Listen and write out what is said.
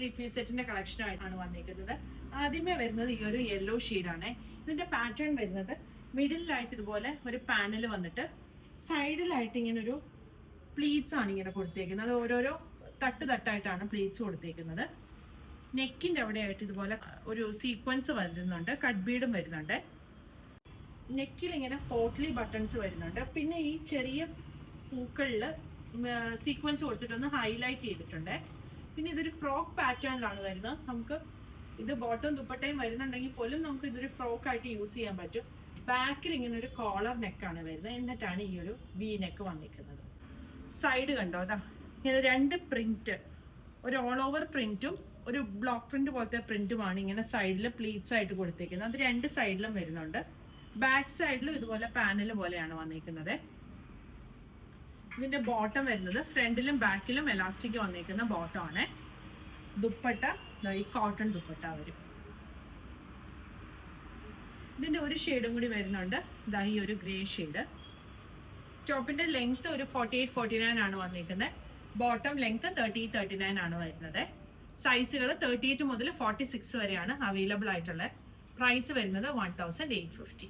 3-piece സെറ്റിന്റെ കളക്ഷനായിട്ടാണ് വന്നിരിക്കുന്നത്. ആദ്യമേ വരുന്നത് ഈ ഒരു യെല്ലോ ഷെയ്ഡാണ്. ഇതിന്റെ പാറ്റേൺ വരുന്നത് മിഡിലായിട്ട് ഇതുപോലെ ഒരു പാനൽ വന്നിട്ട് സൈഡിലായിട്ട് ഇങ്ങനെ ഒരു പ്ലീറ്റ്സ് ആണ് ഇങ്ങനെ കൊടുത്തേക്കുന്നത്. അത് ഓരോരോ തട്ടായിട്ടാണ് പ്ലീറ്റ്സ് കൊടുത്തേക്കുന്നത്. നെക്കിന്റെ അവിടെയായിട്ട് ഇതുപോലെ ഒരു സീക്വൻസ് വരുന്നുണ്ട്, കട്ട് ബീഡും വരുന്നുണ്ട്. നെക്കിൽ ഇങ്ങനെ പോട്ട്ലി ബട്ടൺസ് വരുന്നുണ്ട്. പിന്നെ ഈ ചെറിയ പൂക്കളിൽ സീക്വൻസ് കൊടുത്തിട്ടൊന്ന് ഹൈലൈറ്റ് ചെയ്തിട്ടുണ്ട്. പിന്നെ ഇതൊരു ഫ്രോക്ക് പാറ്റേണിലാണ് വരുന്നത്. നമുക്ക് ഇത് ബോട്ടം ദുപ്പട്ടയും വരുന്നുണ്ടെങ്കിൽ പോലും നമുക്ക് ഇതൊരു ഫ്രോക്ക് ആയിട്ട് യൂസ് ചെയ്യാൻ പറ്റും. ബാക്കിൽ ഇങ്ങനെ ഒരു കോളർ നെക്കാണ് വരുന്നത്. എന്നിട്ടാണ് ഈ ഒരു വി നെക്ക് വന്നിരിക്കുന്നത്. സൈഡ് കണ്ടോ, അതാ ഇങ്ങനെ 2 പ്രിന്റ്, ഒരു ഓൾ ഓവർ പ്രിന്റും ഒരു ബ്ലോക്ക് പ്രിന്റ് പോലത്തെ പ്രിന്റുമാണ് ഇങ്ങനെ സൈഡിൽ പ്ലീറ്റ്സ് ആയിട്ട് കൊടുത്തിരിക്കുന്നത്. അത് 2 സൈഡിലും വരുന്നുണ്ട്. ബാക്ക് സൈഡിലും ഇതുപോലെ പാനൽ പോലെയാണ് വന്നിരിക്കുന്നത്. ഇതിന്റെ ബോട്ടം വരുന്നത് ഫ്രണ്ടിലും ബാക്കിലും എലാസ്റ്റിക് വന്നിരിക്കുന്ന ബോട്ടം ആണ്. ദുപ്പട്ട ഈ കോട്ടൺ ദുപ്പട്ട വരും. ഇതിന്റെ ഒരു ഷെയ്ഡും കൂടി വരുന്നുണ്ട്, ഇതാ ഈ ഒരു ഗ്രേ ഷെയ്ഡ്. ടോപ്പിന്റെ ലെങ്ത് ഒരു 48-49 ആണ് വന്നിരിക്കുന്നത്. ബോട്ടം ലെങ്ത് 30-39 ആണ് വരുന്നത്. സൈസുകൾ 38 മുതൽ 46 വരെയാണ് അവൈലബിൾ ആയിട്ടുള്ളത്. പ്രൈസ് വരുന്നത് 1850.